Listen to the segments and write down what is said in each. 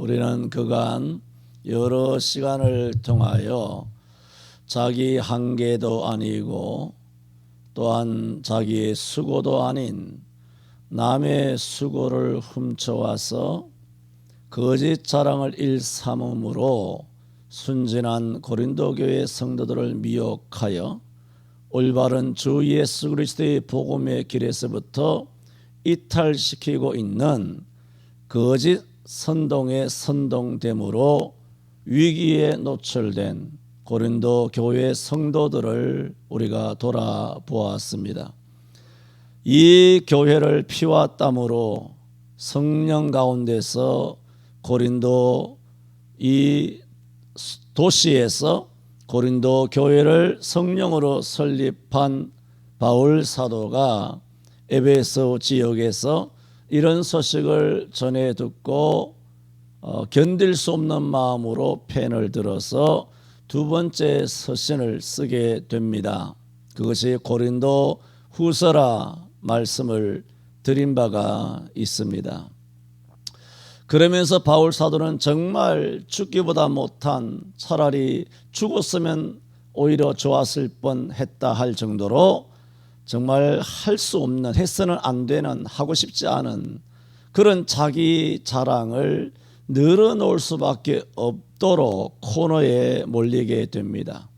우리는 그간 여러 시간을 통하여 자기 한계도 아니고 또한 자기의 수고도 아닌 남의 수고를 훔쳐와서 거짓 자랑을 일삼음으로 순진한 고린도 교회 성도들을 미혹하여 올바른 주 예수 그리스도의 복음의 길에서부터 이탈시키고 있는 거짓 선동의 선동됨으로 위기에 노출된 고린도 교회 성도들을 우리가 돌아보았습니다. 이 교회를 피와 땀으로 성령 가운데서 고린도 이 도시에서 고린도 교회를 성령으로 설립한 바울 사도가 에베소 지역에서 이런 소식을 전해 듣고 견딜 수 없는 마음으로 펜을 들어서 두 번째 서신을 쓰게 됩니다. 그것이 고린도 후서라 말씀을 드린 바가 있습니다. 그러면서 바울 사도는 정말 죽기보다 못한, 차라리 죽었으면 오히려 좋았을 뻔했다 할 정도로 정말 할 수 없는, 해서는 안 되는, 하고 싶지 않은 그런 자기 자랑을 늘어놓을 수밖에 없도록 코너에 몰리게 됩니다.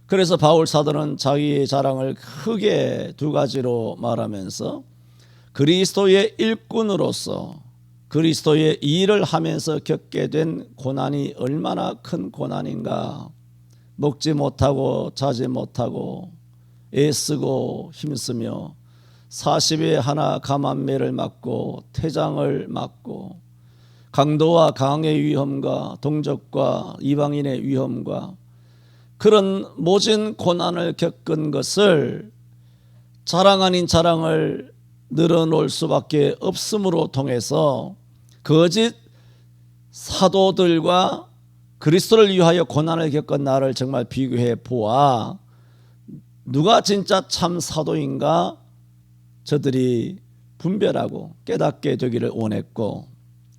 그래서 바울 사도는 자기의 자랑을 크게 두 가지로 말하면서 그리스도의 일꾼으로서 그리스도의 일을 하면서 겪게 된 고난이 얼마나 큰 고난인가, 먹지 못하고 자지 못하고 애쓰고 힘쓰며 40에 하나 감암매를 맞고 태장을 맞고 강도와 강의 위험과 동족과 이방인의 위험과 그런 모진 고난을 겪은 것을 자랑 아닌 자랑을 늘어놓을 수밖에 없음으로 통해서 거짓 사도들과 그리스도를 위하여 고난을 겪은 나를 정말 비교해 보아 누가 진짜 참 사도인가 저들이 분별하고 깨닫게 되기를 원했고,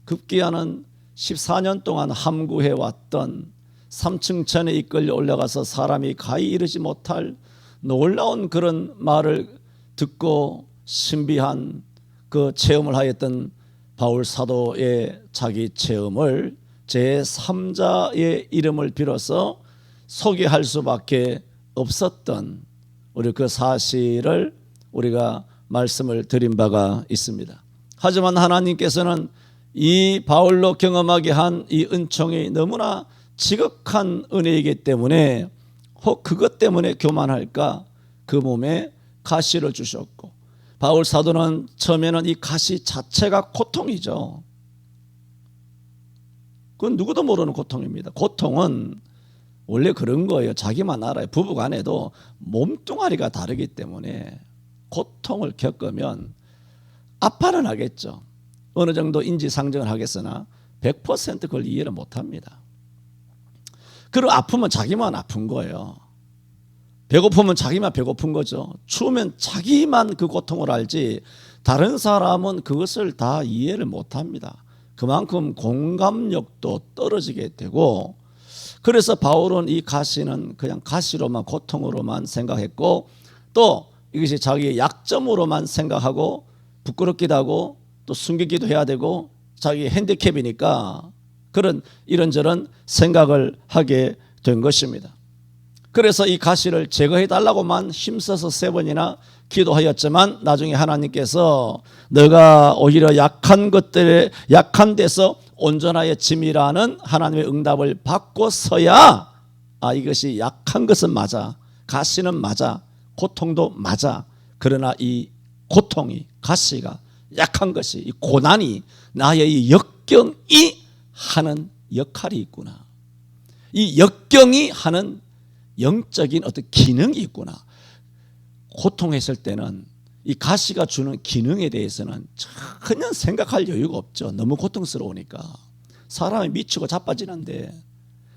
급기야는 14년 동안 함구해왔던 3층 천에 이끌려 올라가서 사람이 가히 이르지 못할 놀라운 그런 말을 듣고 신비한 그 체험을 하였던 바울 사도의 자기 체험을 제3자의 이름을 빌어서 소개할 수밖에 없었던 우리 그 사실을 우리가 말씀을 드린 바가 있습니다. 하지만 하나님께서는 이 바울로 경험하게 한 이 은총이 너무나 지극한 은혜이기 때문에 혹 그것 때문에 교만할까 그 몸에 가시를 주셨고, 바울 사도는 처음에는 이 가시 자체가 고통이죠. 그건 누구도 모르는 고통입니다. 고통은 원래 그런 거예요. 자기만 알아요. 부부간에도 몸뚱아리가 다르기 때문에 고통을 겪으면 아파는 하겠죠. 어느 정도 인지상정을 하겠으나 100% 그걸 이해를 못합니다. 그리고 아프면 자기만 아픈 거예요. 배고프면 자기만 배고픈 거죠. 추우면 자기만 그 고통을 알지 다른 사람은 그것을 다 이해를 못합니다. 그만큼 공감력도 떨어지게 되고, 그래서 바울은 이 가시는 그냥 가시로만, 고통으로만 생각했고, 또 이것이 자기의 약점으로만 생각하고 부끄럽기도 하고 또 숨기기도 해야 되고 자기의 핸디캡이니까 그런 이런저런 생각을 하게 된 것입니다. 그래서 이 가시를 제거해 달라고만 힘써서 3번이나 기도하였지만 나중에 하나님께서 너가 오히려 약한 것들에 약한 데서 온전하여 짐이라는 하나님의 응답을 받고서야 이것이 약한 것은 맞아, 가시는 맞아, 고통도 맞아, 그러나 이 고통이, 가시가, 약한 것이, 이 고난이 나의 이 역경이 하는 역할이 있구나, 이 역경이 하는 영적인 어떤 기능이 있구나. 고통했을 때는 이 가시가 주는 기능에 대해서는 전혀 생각할 여유가 없죠. 너무 고통스러우니까. 사람이 미치고 자빠지는데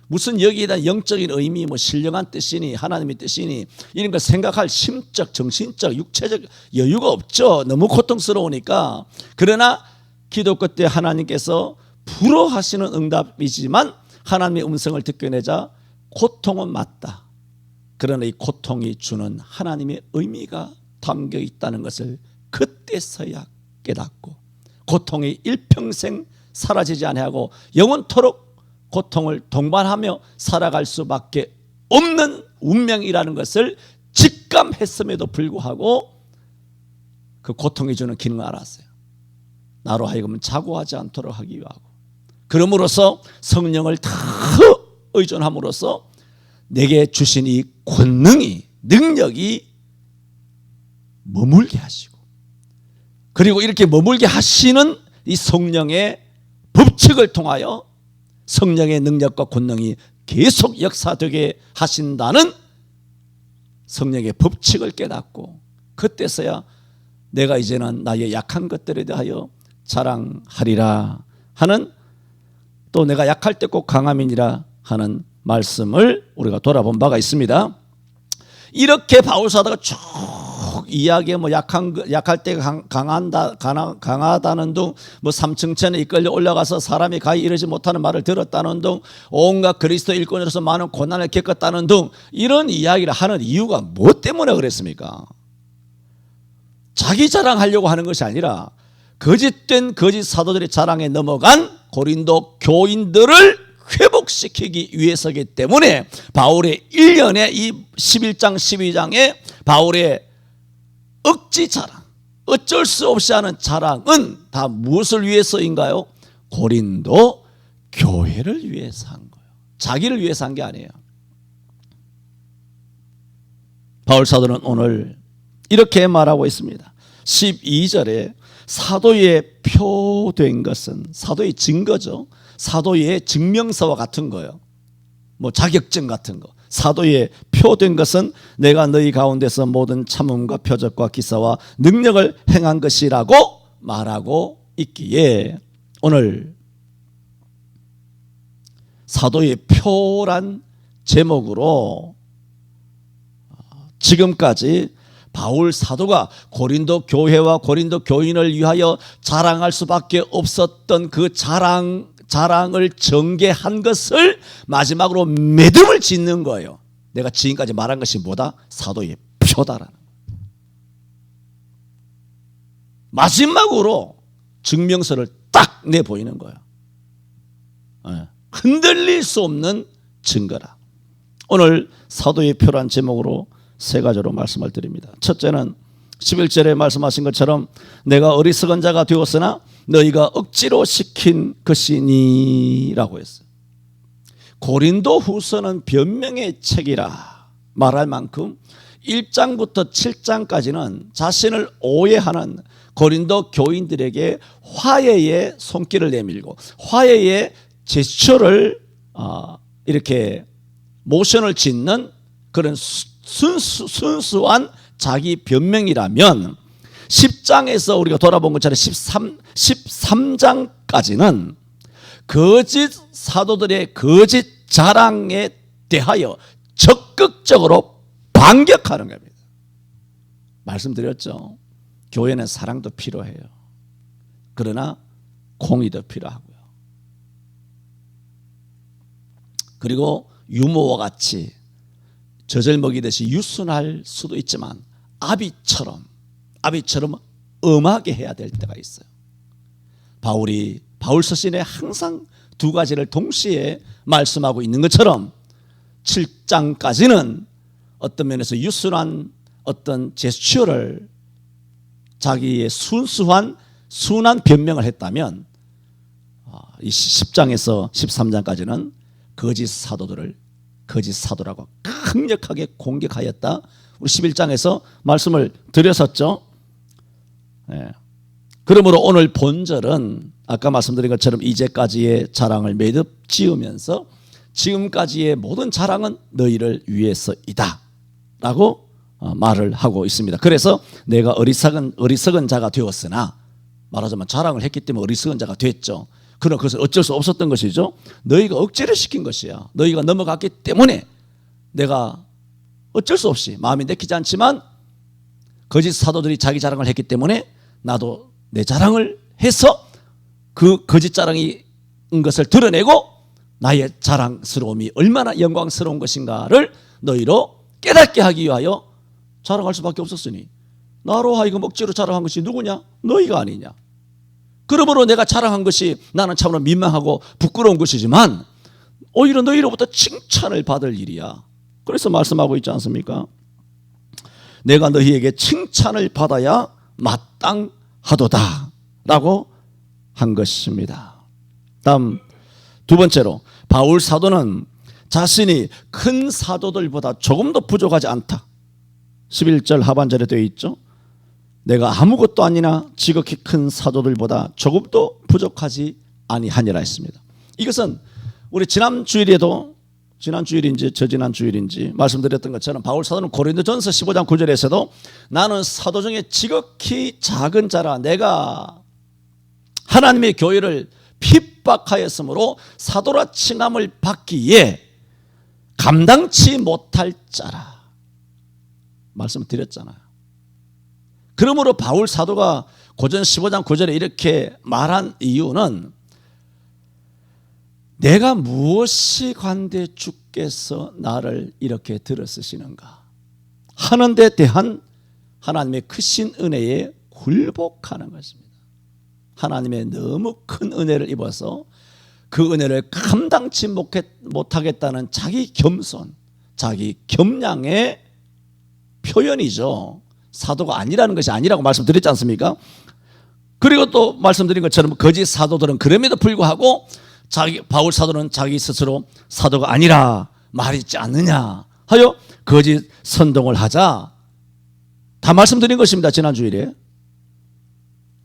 무슨 여기에 대한 영적인 의미, 뭐 신령한 뜻이니 하나님의 뜻이니 이런 걸 생각할 심적, 정신적, 육체적 여유가 없죠. 너무 고통스러우니까. 그러나 기도 끝에 하나님께서 불허하시는 응답이지만 하나님의 음성을 듣겨내자 고통은 맞다. 그러나 이 고통이 주는 하나님의 의미가 담겨 있다는 것을 그때서야 깨닫고 고통이 일평생 사라지지 아니하고 영원토록 고통을 동반하며 살아갈 수밖에 없는 운명이라는 것을 직감했음에도 불구하고 그 고통이 주는 기능을 알았어요. 나로 하여금 자고하지 않도록 하기 위하고 그러므로서 성령을 다 의존함으로써 내게 주신 이 권능이 능력이 머물게 하시고 그리고 이렇게 머물게 하시는 이 성령의 법칙을 통하여 성령의 능력과 권능이 계속 역사되게 하신다는 성령의 법칙을 깨닫고 그때서야 내가 이제는 나의 약한 것들에 대하여 자랑하리라 하는 또 내가 약할 때 꼭 강함이니라 하는 말씀을 우리가 돌아본 바가 있습니다. 이렇게 바울 사도가 쭉 이야기에 약할 때 강하다는 둥, 뭐 3층천에 이끌려 올라가서 사람이 가히 이르지 못하는 말을 들었다는 둥, 온갖 그리스도 일꾼으로서 많은 고난을 겪었다는 둥 이런 이야기를 하는 이유가 뭐 때문에 그랬습니까? 자기 자랑하려고 하는 것이 아니라 거짓된 거짓 사도들의 자랑에 넘어간 고린도 교인들을 회복시키기 위해서이기 때문에 바울의 1년의 이 11장 12장에 바울의 억지 자랑, 어쩔 수 없이 하는 자랑은 다 무엇을 위해서인가요? 고린도 교회를 위해서 한 거예요. 자기를 위해서 한 게 아니에요. 바울 사도는 오늘 이렇게 말하고 있습니다. 12절에 사도의 표된 것은 사도의 증거죠. 사도의 증명서와 같은 거예요. 뭐 자격증 같은 거. 사도의 표된 것은 내가 너희 가운데서 모든 참음과 표적과 기사와 능력을 행한 것이라고 말하고 있기에 오늘 사도의 표란 제목으로 지금까지 바울 사도가 고린도 교회와 고린도 교인을 위하여 자랑할 수밖에 없었던 그 자랑을 전개한 것을 마지막으로 매듭을 짓는 거예요. 내가 지금까지 말한 것이 뭐다? 사도의 표다라는 거예요. 마지막으로 증명서를 딱 내보이는 거예요. 흔들릴 수 없는 증거라. 오늘 사도의 표란 제목으로 세 가지로 말씀을 드립니다. 첫째는 11절에 말씀하신 것처럼 내가 어리석은 자가 되었으나 너희가 억지로 시킨 것이니 라고 했어요. 고린도 후서는 변명의 책이라 말할 만큼 1장부터 7장까지는 자신을 오해하는 고린도 교인들에게 화해의 손길을 내밀고 화해의 제스처를 이렇게 모션을 짓는 그런 순수한 자기 변명이라면 10장에서 우리가 돌아본 것처럼 13장까지는 거짓 사도들의 거짓 자랑에 대하여 적극적으로 반격하는 겁니다. 말씀드렸죠. 교회는 사랑도 필요해요. 그러나 공의도 필요하고요. 그리고 유모와 같이 젖을 먹이듯이 유순할 수도 있지만 아비처럼 엄하게 해야 될 때가 있어요. 바울 서신에 항상 두 가지를 동시에 말씀하고 있는 것처럼 7장까지는 어떤 면에서 유순한 어떤 제스처를 자기의 순한 변명을 했다면 이 10장에서 13장까지는 거짓 사도라고 강력하게 공격하였다. 우리 11장에서 말씀을 드렸었죠. 네. 그러므로 오늘 본절은 아까 말씀드린 것처럼 이제까지의 자랑을 매듭 지으면서 지금까지의 모든 자랑은 너희를 위해서이다 라고 말을 하고 있습니다. 그래서 내가 어리석은 자가 되었으나 말하자면 자랑을 했기 때문에 어리석은 자가 됐죠. 그러나 그것은 어쩔 수 없었던 것이죠. 너희가 억지를 시킨 것이야. 너희가 넘어갔기 때문에 내가 어쩔 수 없이 마음이 내키지 않지만 거짓 사도들이 자기 자랑을 했기 때문에 나도 내 자랑을 해서 그 거짓 자랑이 것을 드러내고 나의 자랑스러움이 얼마나 영광스러운 것인가를 너희로 깨닫게 하기 위하여 자랑할 수밖에 없었으니 나로 하여금 억지로 자랑한 것이 누구냐? 너희가 아니냐? 그러므로 내가 자랑한 것이 나는 참으로 민망하고 부끄러운 것이지만 오히려 너희로부터 칭찬을 받을 일이야. 그래서 말씀하고 있지 않습니까? 내가 너희에게 칭찬을 받아야 마땅하도다 라고 한 것입니다. 다음 두 번째로 바울 사도는 자신이 큰 사도들보다 조금도 부족하지 않다. 11절 하반절에 되어 있죠. 내가 아무것도 아니나 지극히 큰 사도들보다 조금도 부족하지 아니하니라 했습니다. 이것은 우리 지난 주일인지 저지난 주일인지 말씀드렸던 것처럼 바울 사도는 고린도전서 15장 9절에서도 나는 사도 중에 지극히 작은 자라 내가 하나님의 교회를 핍박하였으므로 사도라 칭함을 받기에 감당치 못할 자라 말씀을 드렸잖아요. 그러므로 바울 사도가 고전 15장 9절에 이렇게 말한 이유는 내가 무엇이 관대 주께서 나를 이렇게 들어쓰시는가 하는 데 대한 하나님의 크신 은혜에 굴복하는 것입니다. 하나님의 너무 큰 은혜를 입어서 그 은혜를 감당치 못하겠다는 자기 겸손, 자기 겸양의 표현이죠. 사도가 아니라는 것이 아니라고 말씀드렸지 않습니까? 그리고 또 말씀드린 것처럼 거짓 사도들은 그럼에도 불구하고 바울 사도는 자기 스스로 사도가 아니라 말했지 않느냐 하여 거짓 선동을 하자 다 말씀드린 것입니다. 지난 주일에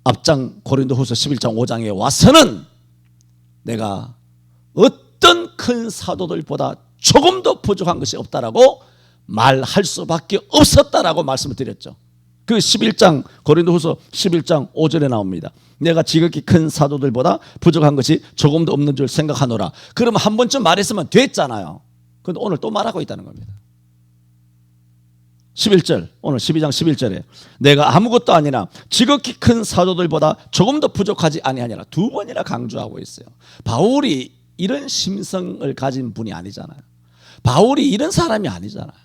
앞장 고린도후서 11장 5장에 와서는 내가 어떤 큰 사도들보다 조금도 부족한 것이 없다라고 말할 수밖에 없었다라고 말씀을 드렸죠. 그 11장 고린도후서 11장 5절에 나옵니다. 내가 지극히 큰 사도들보다 부족한 것이 조금도 없는 줄 생각하노라. 그러면 한 번쯤 말했으면 됐잖아요. 그런데 오늘 또 말하고 있다는 겁니다. 11절 오늘 12장 11절에 내가 아무것도 아니나 지극히 큰 사도들보다 조금도 부족하지 아니하니라 두 번이나 강조하고 있어요. 바울이 이런 심성을 가진 분이 아니잖아요. 바울이 이런 사람이 아니잖아요.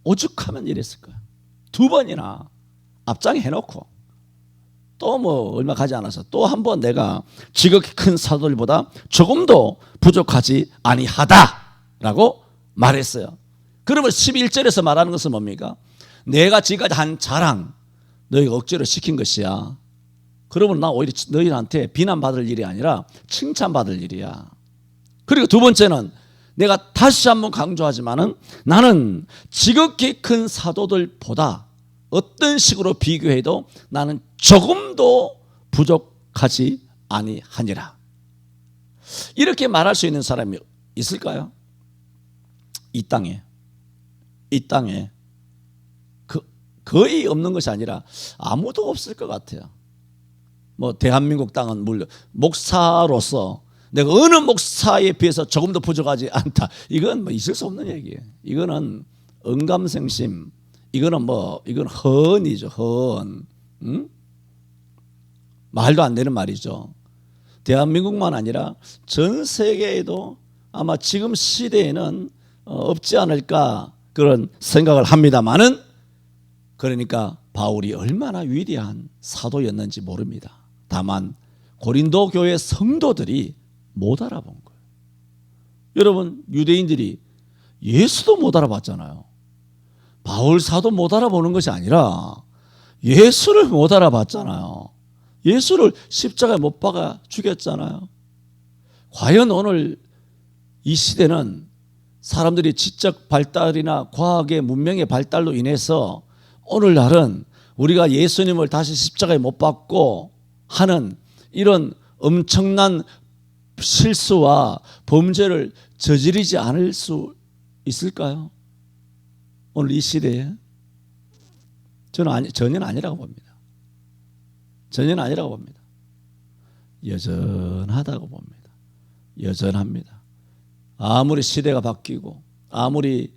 오죽하면 이랬을 거야. 두 번이나 앞장에 해놓고 또 뭐 얼마 가지 않아서 또 한 번 내가 지극히 큰 사도들보다 조금도 부족하지 아니하다라고 말했어요. 그러면 11절에서 말하는 것은 뭡니까? 내가 지금까지 한 자랑 너희가 억지로 시킨 것이야. 그러면 나 오히려 너희한테 비난받을 일이 아니라 칭찬받을 일이야. 그리고 두 번째는 내가 다시 한번 강조하지만은 나는 지극히 큰 사도들보다 어떤 식으로 비교해도 나는 조금도 부족하지 아니하니라. 이렇게 말할 수 있는 사람이 있을까요? 이 땅에 거의 없는 것이 아니라 아무도 없을 것 같아요. 뭐 대한민국 땅은 물론 목사로서 내가 어느 목사에 비해서 조금도 부족하지 않다. 이건 뭐 있을 수 없는 얘기예요. 이거는 언감생심. 이건 허언이죠. 허언. 말도 안 되는 말이죠. 대한민국만 아니라 전 세계에도 아마 지금 시대에는 없지 않을까 그런 생각을 합니다만은 그러니까 바울이 얼마나 위대한 사도였는지 모릅니다. 다만 고린도 교회 성도들이 못 알아본 거예요. 여러분 유대인들이 예수도 못 알아봤잖아요. 바울 사도 못 알아보는 것이 아니라 예수를 못 알아봤잖아요. 예수를 십자가에 못 박아 죽였잖아요. 과연 오늘 이 시대는 사람들이 지적 발달이나 과학의 문명의 발달로 인해서 오늘날은 우리가 예수님을 다시 십자가에 못 박고 하는 이런 엄청난 실수와 범죄를 저지르지 않을 수 있을까요? 오늘 이 시대에 저는 전혀 아니라고 봅니다. 전혀 아니라고 봅니다. 여전하다고 봅니다. 여전합니다. 아무리 시대가 바뀌고 아무리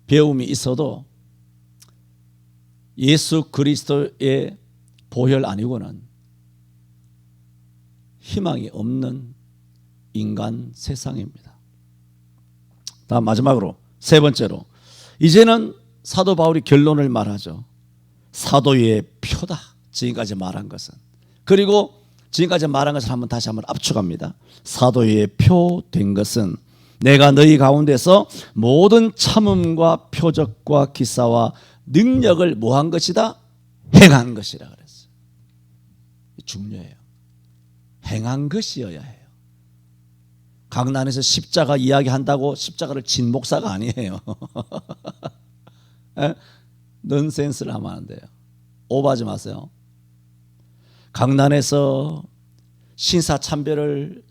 배움이 있어도 예수 그리스도의 보혈 아니고는 희망이 없는 인간 세상입니다. 다음 마지막으로 세 번째로 이제는 사도 바울이 결론을 말하죠. 사도의 표다. 지금까지 말한 것은. 그리고 지금까지 말한 것을 다시 한번 압축합니다. 사도의 표 된 것은 내가 너희 가운데서 모든 참음과 표적과 기사와 능력을 뭐한 것이다? 행한 것이라 그랬어요. 중요해요. 행한 것이어야 해요. 강단에서 십자가 이야기한다고 십자가를 진 목사가 아니에요. 넌센스를 하면 안 돼요. 오버하지 마세요. 강단에서 신사참배를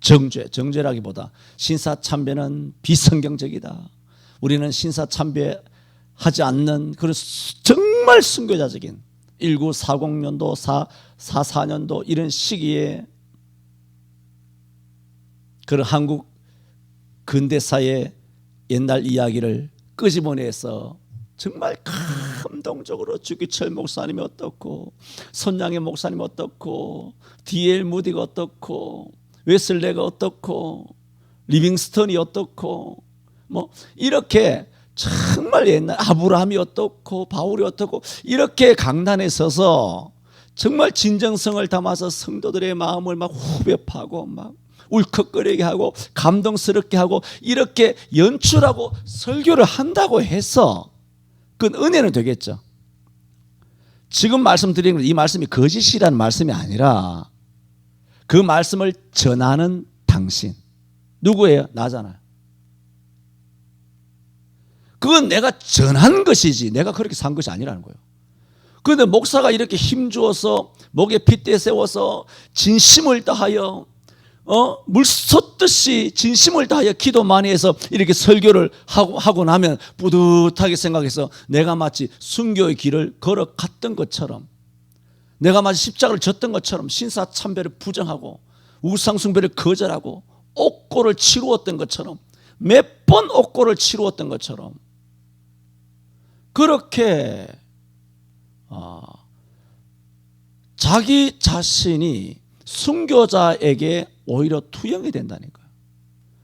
정죄라기보다 신사참배는 비성경적이다. 우리는 신사참배하지 않는 그런 정말 순교자적인 1940년도 44년도 이런 시기에 그런 한국 근대사의 옛날 이야기를 끄집어내서 정말 감동적으로 주기철 목사님이 어떻고 손양의 목사님이 어떻고 D.L. 무디가 어떻고 웨슬레가 어떻고 리빙스턴이 어떻고 뭐 이렇게 정말 옛날 아브라함이 어떻고 바울이 어떻고 이렇게 강단에 서서 정말 진정성을 담아서 성도들의 마음을 막 후벼 파고 막 울컥거리게 하고 감동스럽게 하고 이렇게 연출하고 설교를 한다고 해서 그건 은혜는 되겠죠. 지금 말씀드리는 이 말씀이 거짓이라는 말씀이 아니라 그 말씀을 전하는 당신 누구예요? 나잖아요. 그건 내가 전한 것이지 내가 그렇게 산 것이 아니라는 거예요. 그런데 목사가 이렇게 힘주어서 목에 핏대 세워서 진심을 다하여 물 쏟듯이 진심을 다하여 기도 많이 해서 이렇게 설교를 하고 나면 뿌듯하게 생각해서 내가 마치 순교의 길을 걸어갔던 것처럼 내가 마치 십자가를 졌던 것처럼 신사참배를 부정하고 우상숭배를 거절하고 옥고를 치루었던 것처럼 몇 번 옥고를 치루었던 것처럼 그렇게 자기 자신이 순교자에게 오히려 투영이 된다니까요.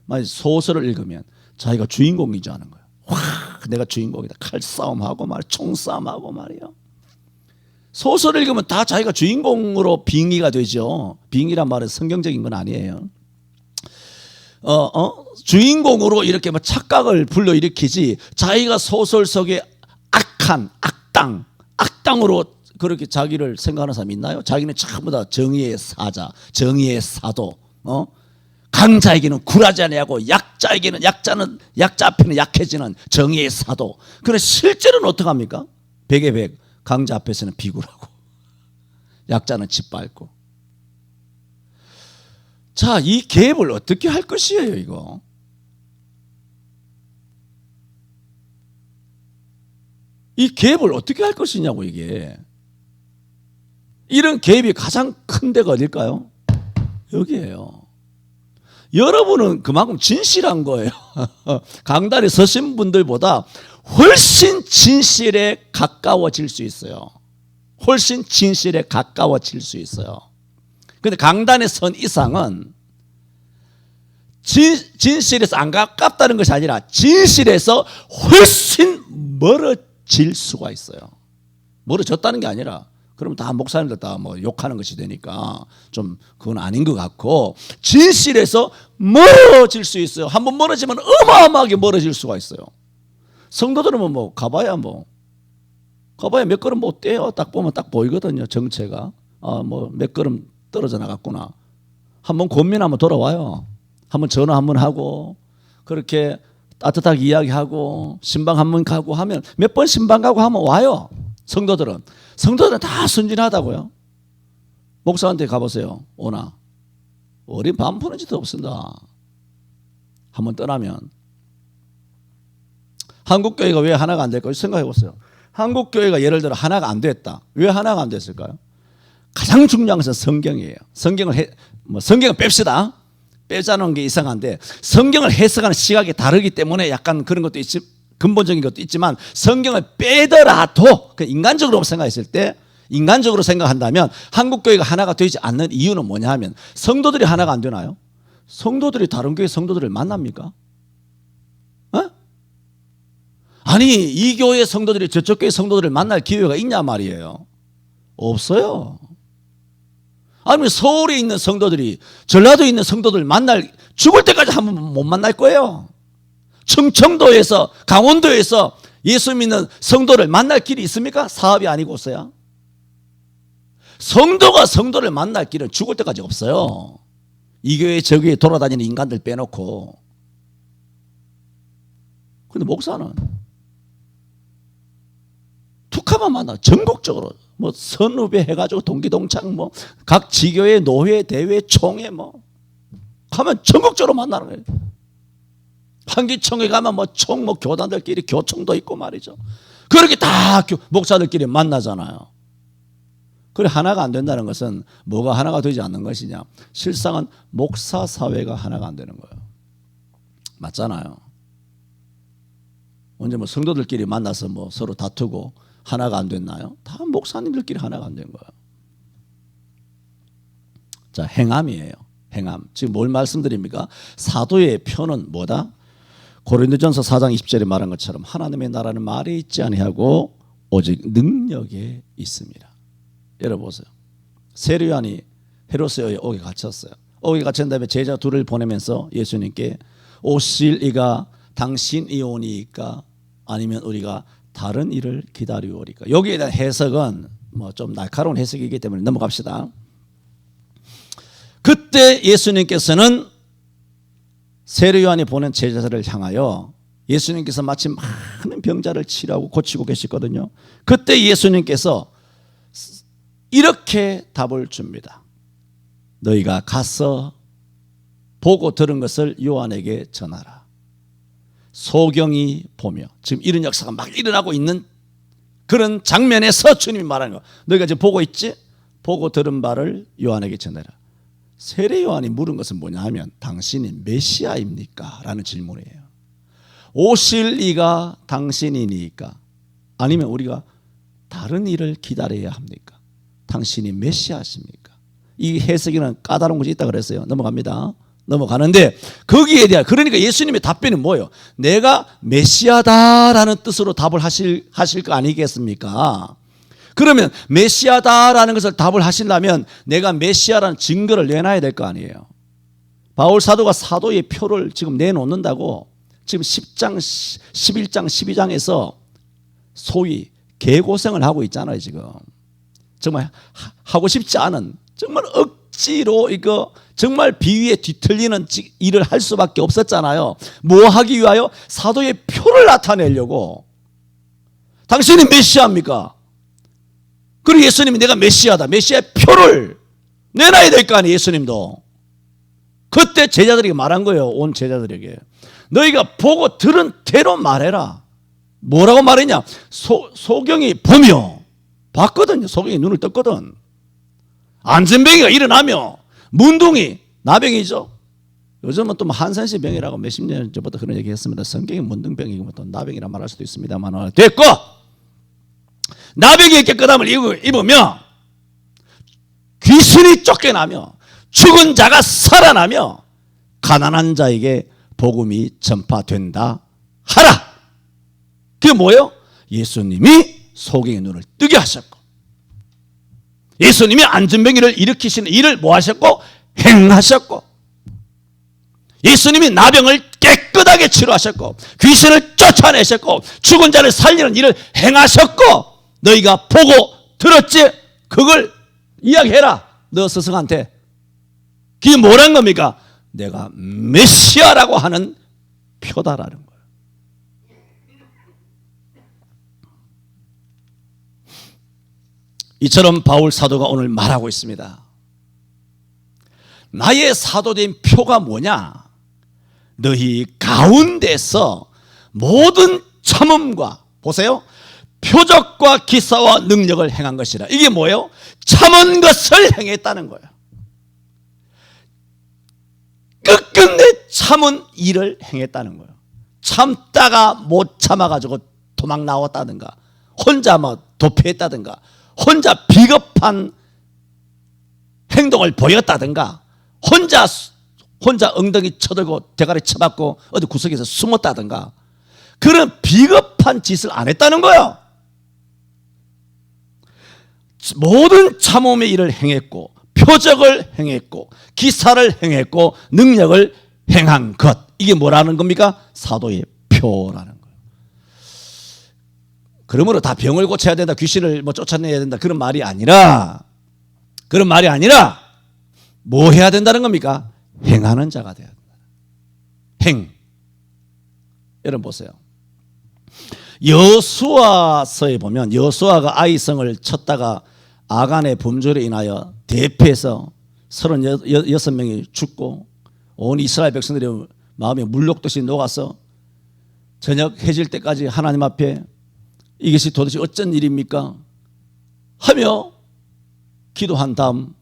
만약 소설을 읽으면 자기가 주인공이지 않은 거예요. 와, 내가 주인공이다. 칼싸움하고 말이야. 총싸움하고 말이야. 소설을 읽으면 다 자기가 주인공으로 빙의가 되죠. 빙의란 말은 성경적인 건 아니에요. 주인공으로 이렇게 막 착각을 불러일으키지 자기가 소설 속에 악한 악당으로 그렇게 자기를 생각하는 사람이 있나요? 자기는 전부 다 정의의 사자, 정의의 사도, 강자에게는 굴하지 아니하고 약자 앞에는 약해지는 정의의 사도. 그런데 실제로는 어떡합니까? 백의 백, 강자 앞에서는 비굴하고 약자는 짓밟고. 자, 이 갭을 어떻게 할 것이에요, 이거? 이 갭을 어떻게 할 것이냐고, 이게. 이런 갭이 가장 큰 데가 어딜까요? 여기에요. 여러분은 그만큼 진실한 거예요. 강단에 서신 분들보다 훨씬 진실에 가까워질 수 있어요. 훨씬 진실에 가까워질 수 있어요. 그런데 강단에 선 이상은 진실에서 안 가깝다는 것이 아니라 진실에서 훨씬 멀어질 수가 있어요. 멀어졌다는 게 아니라 그러면 다 목사님들 다 뭐 욕하는 것이 되니까 좀 그건 아닌 것 같고 진실에서 멀어질 수 있어요. 한번 멀어지면 어마어마하게 멀어질 수가 있어요. 성도들은 뭐 가봐야 몇 걸음 못 떼요. 딱 보면 딱 보이거든요. 정체가 뭐 몇 걸음 떨어져 나갔구나. 한번 고민하면 돌아와요. 한번 전화 한번 하고 그렇게 따뜻하게 이야기하고 신방 한번 가고 하면 몇 번 신방 가고 하면 와요. 성도들은 다 순진하다고요. 목사한테 가보세요. 오나 어린 밥 푸는 짓도 없습니다. 한번 떠나면 한국교회가 왜 하나가 안 될까요? 생각해 보세요. 한국교회가 예를 들어 하나가 안 됐다. 왜 하나가 안 됐을까요? 가장 중요한 것은 성경이에요. 성경을 뺍시다. 빼자는 게 이상한데 성경을 해석하는 시각이 다르기 때문에 약간 그런 것도 있지, 근본적인 것도 있지만 성경을 빼더라도 인간적으로 생각했을 때 인간적으로 생각한다면 한국교회가 하나가 되지 않는 이유는 뭐냐 하면 성도들이 하나가 안 되나요? 성도들이 다른 교회 성도들을 만납니까? 어? 아니 이 교회 성도들이 저쪽 교회 성도들을 만날 기회가 있냐 말이에요. 없어요. 아니면 서울에 있는 성도들이 전라도에 있는 성도들 만날 죽을 때까지 한번 못 만날 거예요. 충청도에서 강원도에서 예수 믿는 성도를 만날 길이 있습니까? 사업이 아니고서야. 성도가 성도를 만날 길은 죽을 때까지 없어요. 이 교회 저 교회 돌아다니는 인간들 빼놓고. 근데 목사는 툭하면 만나. 전국적으로 뭐 선후배 해가지고 동기동창 뭐 각 지교회 노회 대회 총회 뭐 가면 전국적으로 만나는 거예요. 한기총회 가면 뭐 총 뭐 교단들끼리 교총도 있고 말이죠. 그렇게 다 목사들끼리 만나잖아요. 그래 하나가 안 된다는 것은 뭐가 하나가 되지 않는 것이냐? 실상은 목사 사회가 하나가 안 되는 거예요. 맞잖아요. 언제 뭐 성도들끼리 만나서 뭐 서로 다투고 하나가 안 됐나요? 다 목사님들끼리 하나가 안 된 거예요. 자, 행함이에요. 행함. 지금 뭘 말씀드립니까? 사도의 표는 뭐다? 고린도전서 4장 20절에 말한 것처럼 하나님의 나라는 말에 있지 아니하고 오직 능력에 있습니다. 여러분 보세요. 세례요한이 헤롯의 옥에 갇혔어요. 옥에 갇힌 다음에 제자 둘을 보내면서 예수님께 오실 이가 당신이 오니까 아니면 우리가 다른 일을 기다리오리까. 여기에 대한 해석은 뭐 좀 날카로운 해석이기 때문에 넘어갑시다. 그때 예수님께서는 세례요한이 보낸 제자들을 향하여 예수님께서 마치 많은 병자를 치료하고 고치고 계시거든요. 그때 예수님께서 이렇게 답을 줍니다. 너희가 가서 보고 들은 것을 요한에게 전하라. 소경이 보며 지금 이런 역사가 막 일어나고 있는 그런 장면에서 주님이 말하는 거. 너희가 지금 보고 있지? 보고 들은 바를 요한에게 전해라. 세례 요한이 물은 것은 뭐냐 하면 당신이 메시아입니까? 라는 질문이에요. 오실 이가 당신이니까 아니면 우리가 다른 일을 기다려야 합니까? 당신이 메시아십니까? 이 해석에는 까다로운 것이 있다 그랬어요. 넘어갑니다. 넘어가는데 거기에 대한 그러니까 예수님의 답변은 뭐예요? 내가 메시아다라는 뜻으로 답을 하실 거 아니겠습니까? 그러면 메시아다라는 것을 답을 하시려면 내가 메시아라는 증거를 내놔야 될 거 아니에요. 바울 사도가 사도의 표를 지금 내놓는다고 지금 10장, 11장, 12장에서 소위 개고생을 하고 있잖아요. 지금 정말 하고 싶지 않은 정말 억지로 이거 정말 비위에 뒤틀리는 일을 할 수밖에 없었잖아요. 뭐 하기 위하여? 사도의 표를 나타내려고. 당신이 메시아입니까? 그리고 예수님이 내가 메시아다. 메시아의 표를 내놔야 될 거 아니에요. 예수님도. 그때 제자들에게 말한 거예요. 온 제자들에게. 너희가 보고 들은 대로 말해라. 뭐라고 말했냐? 소경이 보며 봤거든요. 소경이 눈을 떴거든. 안전병이가 일어나며 문둥이 나병이죠. 요즘은 또 한센시 병이라고 몇십 년 전부터 그런 얘기 했습니다. 성경이 문둥병이고 또 나병이라 말할 수도 있습니다만 됐고 나병의 깨끗함을 입으며 귀신이 쫓겨나며 죽은 자가 살아나며 가난한 자에게 복음이 전파된다 하라. 그게 뭐예요? 예수님이 소경의 눈을 뜨게 하셨고 예수님이 안전병이를 일으키시는 일을 뭐 하셨고? 행하셨고 예수님이 나병을 깨끗하게 치료하셨고 귀신을 쫓아내셨고 죽은 자를 살리는 일을 행하셨고 너희가 보고 들었지? 그걸 이야기해라. 너 스승한테. 그게 뭐란 겁니까? 내가 메시아라고 하는 표다라는 거예요. 이처럼 바울 사도가 오늘 말하고 있습니다. 나의 사도된 표가 뭐냐? 너희 가운데서 모든 참음과 보세요. 표적과 기사와 능력을 행한 것이라. 이게 뭐예요? 참은 것을 행했다는 거예요. 끝끝내 참은 일을 행했다는 거예요. 참다가 못 참아가지고 도망 나왔다든가 혼자 막 도피했다든가 혼자 비겁한 행동을 보였다든가 혼자 엉덩이 쳐들고 대가리 쳐박고 어디 구석에서 숨었다든가 그런 비겁한 짓을 안 했다는 거예요. 모든 참음의 일을 행했고 표적을 행했고 기사를 행했고 능력을 행한 것, 이게 뭐라는 겁니까? 사도의 표라는 거예요. 그러므로 다 병을 고쳐야 된다, 귀신을 뭐 쫓아내야 된다, 그런 말이 아니라 뭐 해야 된다는 겁니까? 행하는 자가 돼야 된다. 행. 여러분 보세요. 여호수아서에 보면 여호수아가 아이성을 쳤다가 아간의 범죄로 인하여 대패해서 36명이 죽고 온 이스라엘 백성들의 마음이 물녹듯이 녹아서 저녁 해질 때까지 하나님 앞에 이것이 도대체 어쩐 일입니까? 하며 기도한 다음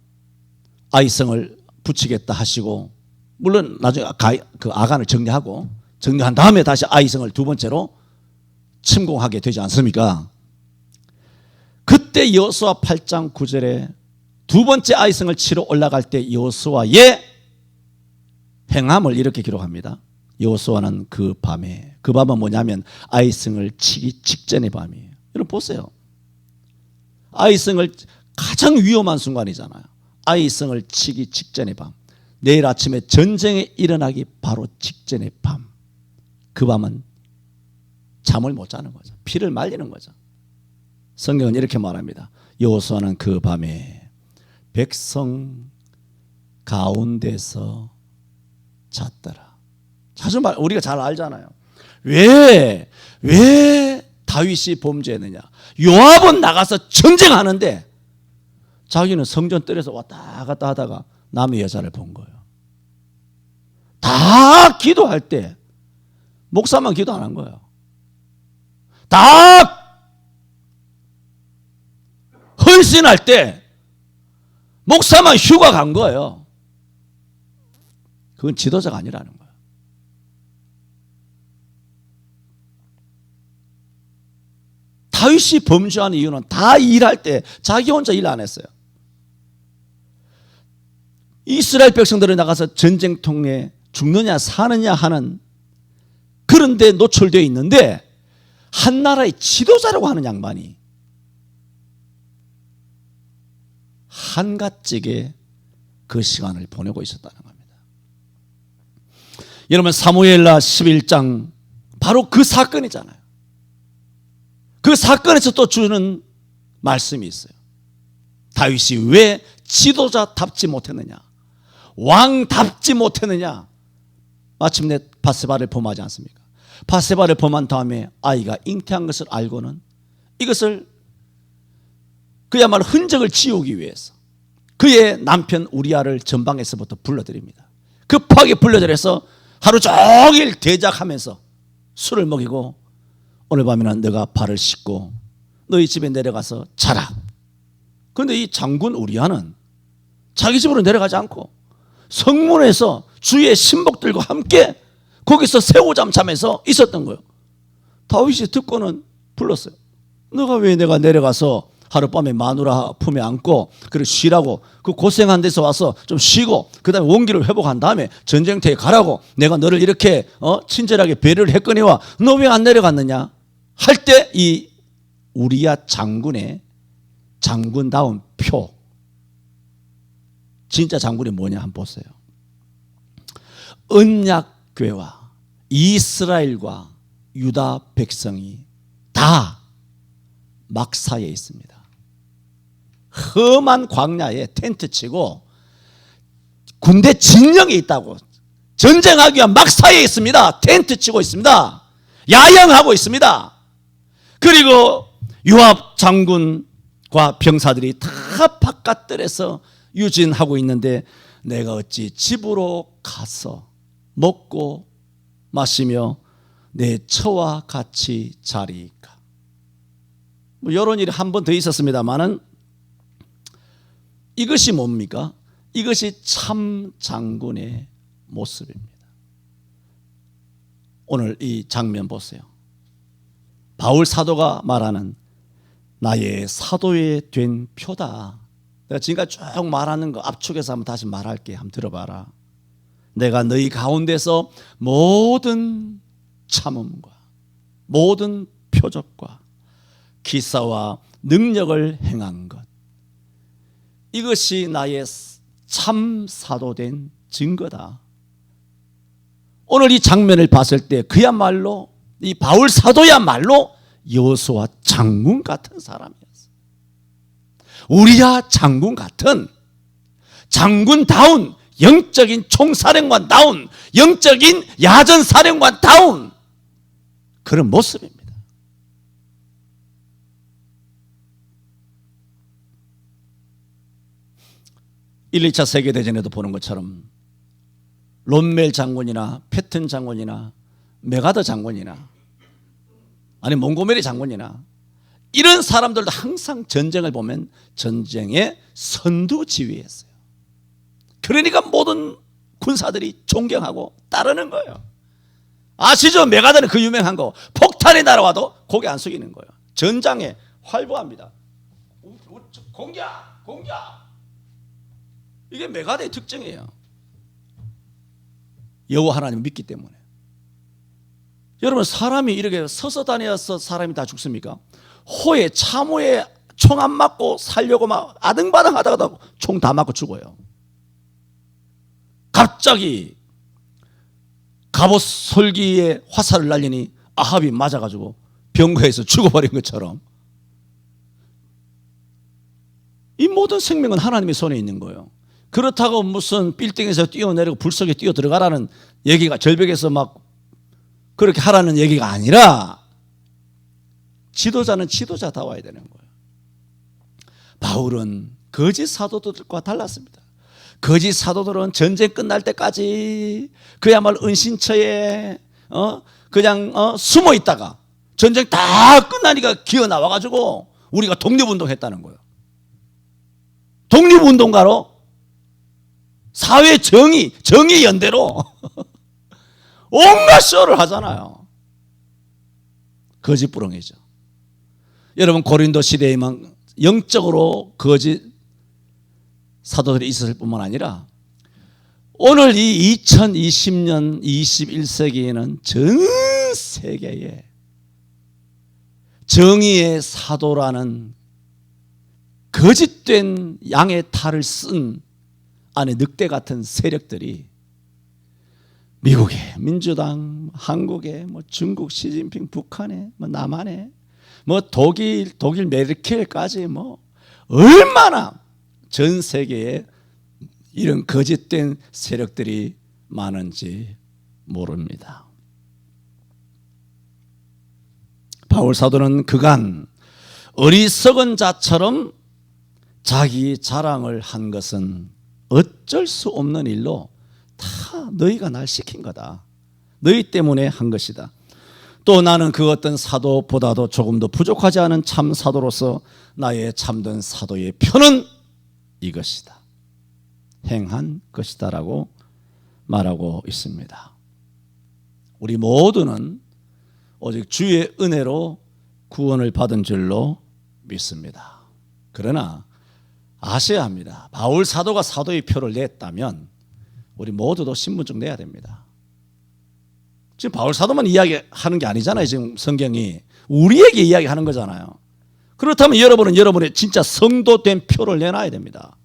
아이성을 붙이겠다 하시고, 물론 나중에 그 아간을 정리한 다음에 다시 아이성을 두 번째로 침공하게 되지 않습니까? 그때 여호수아 8장 9절에 두 번째 아이성을 치러 올라갈 때 여호수아의 행함을 이렇게 기록합니다. 여호수아는 그 밤은 뭐냐면 아이성을 치기 직전의 밤이에요. 여러분 보세요. 아이성을 가장 위험한 순간이잖아요. 아이성을 치기 직전의 밤, 내일 아침에 전쟁이 일어나기 바로 직전의 밤, 그 밤은 잠을 못 자는 거죠. 피를 말리는 거죠. 성경은 이렇게 말합니다. 여호수아는 그 밤에 백성 가운데서 잤더라. 자주 우리가 잘 알잖아요. 왜 다윗이 범죄했느냐? 요압은 나가서 전쟁하는데 자기는 성전 뜰에서 왔다 갔다 하다가 남의 여자를 본 거예요. 다 기도할 때 목사만 기도 안 한 거예요. 다 헌신할 때 목사만 휴가 간 거예요. 그건 지도자가 아니라는 거예요. 다윗이 범죄한 이유는 다 일할 때 자기 혼자 일 안 했어요. 이스라엘 백성들이 나가서 전쟁통에 죽느냐 사느냐 하는 그런 데 노출되어 있는데 한 나라의 지도자라고 하는 양반이 한가지게 그 시간을 보내고 있었다는 겁니다. 여러분 사무엘라 11장 바로 그 사건이잖아요. 그 사건에서 또 주는 말씀이 있어요. 다윗이 왜 지도자답지 못했느냐, 왕답지 못했느냐. 마침내 밧세바를 범하지 않습니까? 밧세바를 범한 다음에 아이가 잉태한 것을 알고는 이것을 그야말로 흔적을 지우기 위해서 그의 남편 우리아를 전방에서부터 불러들입니다. 급하게 불러들여서 하루 종일 대작하면서 술을 먹이고 오늘 밤에는 너가 발을 씻고 너희 집에 내려가서 자라. 그런데 이 장군 우리아는 자기 집으로 내려가지 않고 성문에서 주의 신복들과 함께 거기서 새우잠 자면서 있었던 거예요. 다윗이 듣고는 불렀어요. 너가 왜 내가 내려가서 하룻밤에 마누라 품에 안고 그리고 쉬라고, 그 고생한 데서 와서 좀 쉬고 그 다음에 원기를 회복한 다음에 전쟁터에 가라고 내가 너를 이렇게 친절하게 배려를 했거니와 너 왜 안 내려갔느냐 할 때 이 우리야 장군의 장군다운 표, 진짜 장군이 뭐냐 한번 보세요. 언약궤와 이스라엘과 유다 백성이 다 막사에 있습니다. 험한 광야에 텐트 치고 군대 진영에 있다고, 전쟁하기 위한 막사에 있습니다. 텐트 치고 있습니다. 야영하고 있습니다. 그리고 요압 장군과 병사들이 다 바깥들에서 유진하고 있는데 내가 어찌 집으로 가서 먹고 마시며 내 처와 같이 자리이까. 뭐 이런 일이 한 번 더 있었습니다만은 이것이 뭡니까? 이것이 참 장군의 모습입니다. 오늘 이 장면 보세요. 바울 사도가 말하는 나의 사도에 된 표다. 내가 지금까지 쭉 말하는 거 압축해서 한번 다시 말할게. 한번 들어봐라. 내가 너희 가운데서 모든 참음과 모든 표적과 기사와 능력을 행한 것, 이것이 나의 참 사도된 증거다. 오늘 이 장면을 봤을 때 그야말로 이 바울 사도야말로 여호수아 장군 같은 사람이었어. 우리야 장군 같은, 장군다운, 영적인 총사령관다운, 영적인 야전사령관다운 그런 모습입니다. 1, 2차 세계대전에도 보는 것처럼 롬멜 장군이나 패튼 장군이나 메가더 장군이나 아니 몽고메리 장군이나 이런 사람들도 항상 전쟁을 보면 전쟁의 선두지휘했어요. 그러니까 모든 군사들이 존경하고 따르는 거예요. 아시죠? 메가더는 그 유명한 거, 폭탄이 날아와도 고개 안 숙이는 거예요. 전장에 활보합니다. 공격! 공격! 이게 메가더의 특징이에요. 여호와 하나님을 믿기 때문에. 여러분, 사람이 이렇게 서서 다녀서 사람이 다 죽습니까? 호에 참호에 총 안 맞고 살려고 막 아등바등 하다가도 총 다 맞고 죽어요. 갑자기 갑옷 솔기에 화살을 날리니 아합이 맞아가지고 병거에서 죽어버린 것처럼 이 모든 생명은 하나님의 손에 있는 거예요. 그렇다고 무슨 빌딩에서 뛰어내리고 불 속에 뛰어 들어가라는 얘기가, 절벽에서 막 그렇게 하라는 얘기가 아니라 지도자는 지도자다워야 되는 거예요. 바울은 거짓 사도들과 달랐습니다. 거짓 사도들은 전쟁 끝날 때까지 그야말로 은신처에 그냥 숨어 있다가 전쟁 다 끝나니까 기어 나와가지고 우리가 독립운동했다는 거예요. 독립운동가로 사회 정의 연대로 온갖 쇼를 하잖아요. 거짓부렁이죠. 여러분, 고린도 시대에만 영적으로 거짓 사도들이 있었을 뿐만 아니라 오늘 이 2020년 21세기에는 전 세계에 정의의 사도라는 거짓된 양의 탈을 쓴 안에 늑대 같은 세력들이 미국의 민주당, 한국의 중국 시진핑, 북한의 남한의 독일 메르켈까지 얼마나 전 세계에 이런 거짓된 세력들이 많은지 모릅니다. 바울 사도는 그간 어리석은 자처럼 자기 자랑을 한 것은 어쩔 수 없는 일로 다 너희가 날 시킨 거다. 너희 때문에 한 것이다. 또 나는 그 어떤 사도보다도 조금 더 부족하지 않은 참 사도로서 나의 참된 사도의 표는 이것이다. 행한 것이다 라고 말하고 있습니다. 우리 모두는 오직 주의 은혜로 구원을 받은 줄로 믿습니다. 그러나 아셔야 합니다. 바울 사도가 사도의 표를 냈다면 우리 모두도 신분증 내야 됩니다. 지금 바울 사도만 이야기하는 게 아니잖아요. 지금 성경이 우리에게 이야기하는 거잖아요. 그렇다면 여러분은 여러분의 진짜 성도된 표를 내놔야 됩니다.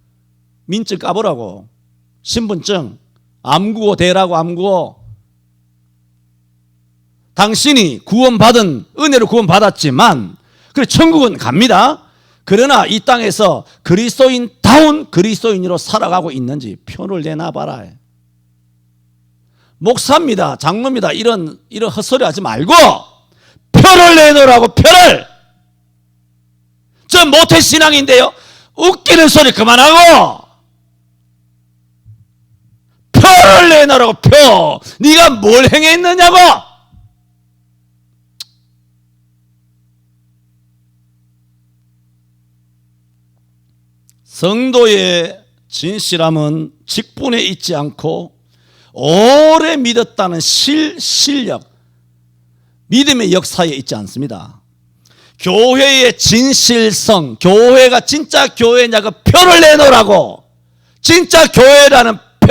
민증 까보라고, 신분증, 암구호 대라고, 암구호. 당신이 구원받은, 은혜로 구원받았지만 그래 천국은 갑니다. 그러나 이 땅에서 그리스도인다운 그리스도인으로 살아가고 있는지 표를 내놔봐라. 목사입니다, 장로입니다, 이런 헛소리 하지 말고 표를 내놓으라고. 표를. 저 모태신앙인데요, 웃기는 소리 그만하고 표를 내놓으라고. 표. 네가 뭘 행했느냐고. 성도의 진실함은 직분에 있지 않고 오래 믿었다는 실력, 믿음의 역사에 있지 않습니다. 교회의 진실성, 교회가 진짜 교회냐 그 표를 내놓으라고. 진짜 교회라는 표.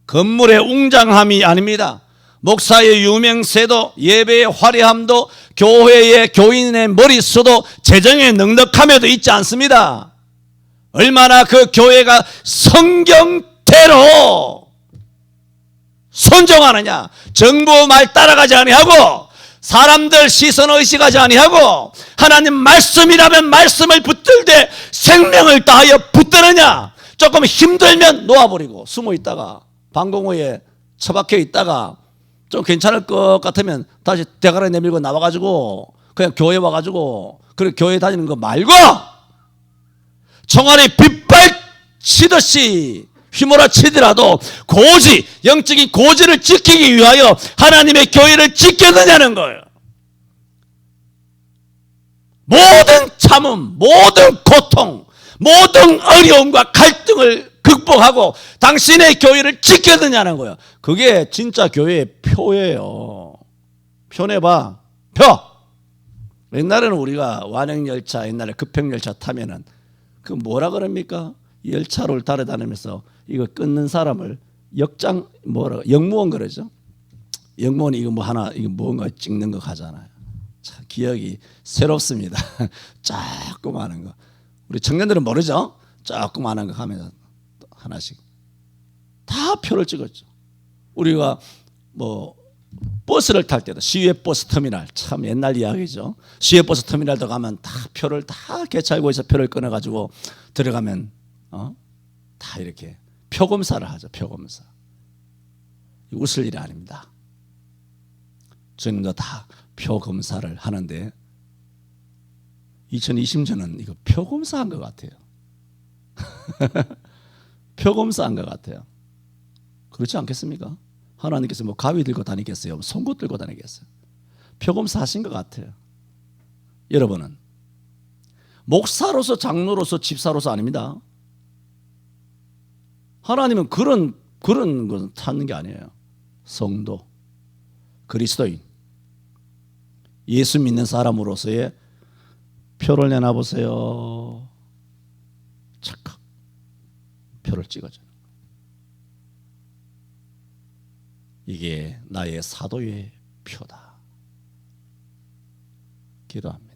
건물의 웅장함이 아닙니다. 목사의 유명세도, 예배의 화려함도, 교회의 교인의 머릿수도, 재정의 넉넉함에도 있지 않습니다. 얼마나 그 교회가 성경대로 순종하느냐. 정부 말 따라가지 아니하고, 사람들 시선 의식하지 아니하고, 하나님 말씀이라면 말씀을 붙들되 생명을 다하여 붙드느냐. 조금 힘들면 놓아버리고 숨어 있다가 방공호에 처박혀 있다가 좀 괜찮을 것 같으면 다시 대가리 내밀고 나와가지고 그냥 교회 와가지고 그래 교회 다니는 거 말고 총알이 빗발치듯이 휘몰아치더라도 고지, 영적인 고지를 지키기 위하여 하나님의 교회를 지켰느냐는 거예요. 모든 참음, 모든 고통, 모든 어려움과 갈등을 극복하고 당신의 교회를 지켰느냐는 거예요. 그게 진짜 교회의 표예요. 표 내봐. 표. 옛날에는 우리가 완행열차, 옛날에 급행열차 타면은 그 뭐라 그럽니까? 열차를 따라다니면서 이거 끊는 사람을 역무원 그러죠. 역무원이 이거 뭐 하나 이거 뭔가 찍는 거 가잖아요. 참 기억이 새롭습니다. 조그마한 거. 우리 청년들은 모르죠. 조그마한 거 하면서 하나씩 다 표를 찍었죠. 우리가 뭐 버스를 탈 때도 시외버스 터미널, 참 옛날 이야기죠. 시외버스 터미널도 가면 다 표를 다 개찰구에서 표를 끊어가지고 들어가면 다 이렇게 표검사를 하죠. 표검사. 웃을 일이 아닙니다. 저희도 다 표검사를 하는데 2020년은 이거 표검사한 것 같아요. 표검사한 것 같아요. 그렇지 않겠습니까? 하나님께서 뭐 가위 들고 다니겠어요? 송곳 들고 다니겠어요? 표검사 하신 것 같아요. 여러분은 목사로서, 장로로서, 집사로서 아닙니다. 하나님은 그런 건 찾는 게 아니에요. 성도, 그리스도인, 예수 믿는 사람으로서의 표를 내놔보세요. 착각. 표를 찍어줘요. 이게 나의 사도의 표다. 기도합니다.